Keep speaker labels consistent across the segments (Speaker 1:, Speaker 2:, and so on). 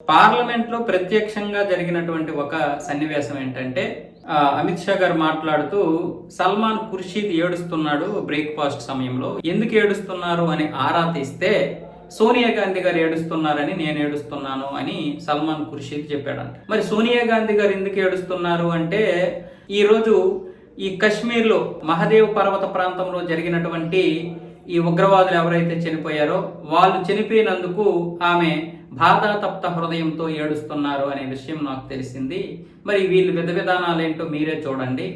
Speaker 1: పార్లమెంట్లో ప్రత్యక్షంగా జరిగినటువంటి ఒక సన్నివేశం ఏంటంటే అమిత్ షా గారు మాట్లాడుతూ సల్మాన్ ఖుర్షీద్ ఏడుస్తున్నాడు బ్రేక్ఫాస్ట్ సమయంలో, ఎందుకు ఏడుస్తున్నారు అని ఆరా తీస్తే సోనియా గాంధీ గారు ఏడుస్తున్నారని నేను ఏడుస్తున్నాను అని సల్మాన్ ఖుర్షీద్ చెప్పాడంట. మరి సోనియా గాంధీ గారు ఎందుకు ఏడుస్తున్నారు అంటే ఈరోజు ఈ కశ్మీర్లో మహదేవ్ పర్వత ప్రాంతంలో జరిగినటువంటి ఈ ఉగ్రవాదులు ఎవరైతే చనిపోయారో వాళ్ళు చనిపోయినందుకు ఆమె బాధాతప్త హృదయంతో ఏడుస్తున్నారు అనే విషయం నాకు తెలిసింది. మరి వీళ్ళు విధానాలు ఏంటో మీరే చూడండి.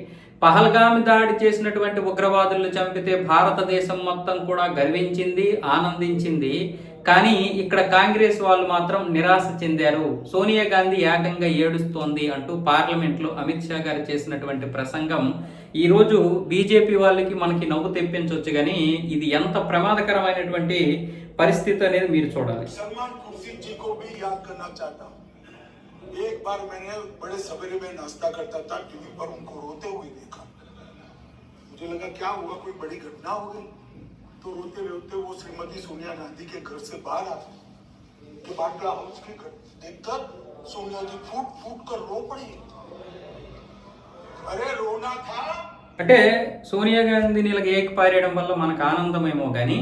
Speaker 1: పహల్గామి దాడి చేసినటువంటి ఉగ్రవాదులను చంపితే భారతదేశం మొత్తం కూడా గర్వించింది, ఆనందించింది. కానీ ఇక్కడ కాంగ్రెస్ వాళ్ళు మాత్రం నిరాశ చెందారు. సోనియా గాంధీ ఏకంగా ఏడుస్తోంది అంటూ పార్లమెంట్లో అమిత్ షా గారు చేసినటువంటి ప్రసంగం ఈరోజు బీజేపీ వాళ్ళకి మనకి నవ్వు తెప్పించవచ్చు, కానీ ఇది ఎంత ప్రమాదకరమైనటువంటి పరిస్థితి అనేది మీరు చూడాలి.
Speaker 2: सलमान खुर्शीद जी को भी याद करना चाहता हूँ. एक बार मैंने बड़े सवेरे में नाश्ता करता था, टीवी पर उनको रोते हुए देखा. मुझे लगा क्या हुआ, कोई बड़ी घटना हो गई. तो रोते रोते वो श्रीमती सोनिया गांधी के घर से बाहर आते के बाटला हाउस के घर देखकर सोनिया जी फूट फूट कर रो पड़ी. अरे रोना था.
Speaker 1: అంటే సోనియా గాంధీని ఇలాగ ఏకపారేయడం వల్ల మనకు ఆనందమేమో కానీ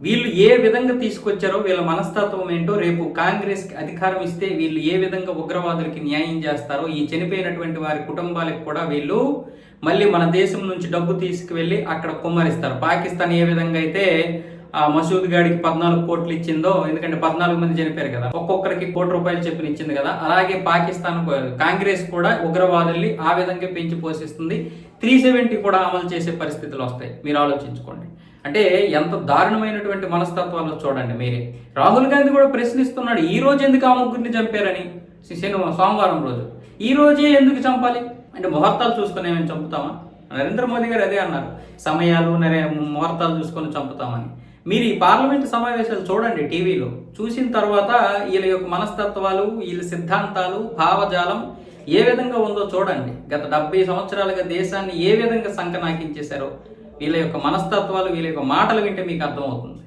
Speaker 1: వీళ్ళు ఏ విధంగా తీసుకొచ్చారో, వీళ్ళ మనస్తత్వం ఏంటో, రేపు కాంగ్రెస్కి అధికారం ఇస్తే వీళ్ళు ఏ విధంగా ఉగ్రవాదులకి న్యాయం చేస్తారో, ఈ చనిపోయినటువంటి వారి కుటుంబాలకు కూడా వీళ్ళు మళ్ళీ మన దేశం నుంచి డబ్బు తీసుకువెళ్ళి అక్కడ కుమ్మరిస్తారు. పాకిస్తాన్ ఏ విధంగా అయితే ఆ మసూద్ గాడికి 14 కోట్లు ఇచ్చిందో, ఎందుకంటే 14 మంది చనిపోయారు కదా, ఒక్కొక్కరికి ₹1 కోటి చెప్పిన ఇచ్చింది కదా, అలాగే పాకిస్తాన్ కాంగ్రెస్ కూడా ఉగ్రవాదుల్ని ఆ విధంగా పెంచి పోషిస్తుంది. 370 కూడా అమలు చేసే పరిస్థితులు వస్తాయి. మీరు ఆలోచించుకోండి. అంటే ఎంత దారుణమైనటువంటి మనస్తత్వాలు చూడండి మీరే. రాహుల్ గాంధీ కూడా ప్రశ్నిస్తున్నాడు, ఈ రోజు ఎందుకు ఆ ముగ్గురిని చంపారని. సోమవారం రోజు ఈ రోజే ఎందుకు చంపాలి అంటే ముహూర్తాలు చూసుకొని ఏమైనా చంపుతామా? నరేంద్ర మోదీ గారు అదే అన్నారు, సమయాలు ముహూర్తాలు చూసుకొని చంపుతామని. మీరు ఈ పార్లమెంట్ సమావేశాలు చూడండి టీవీలో, చూసిన తర్వాత వీళ్ళ యొక్క మనస్తత్వాలు, వీళ్ళ సిద్ధాంతాలు, భావజాలం ఏ విధంగా ఉందో చూడండి. గత 70 సంవత్సరాలుగా దేశాన్ని ఏ విధంగా సంకనాకించేశారో వీళ్ళ యొక్క మనస్తత్వాలు, వీళ్ళ యొక్క మాటలు వింటే మీకు అర్థమవుతుంది.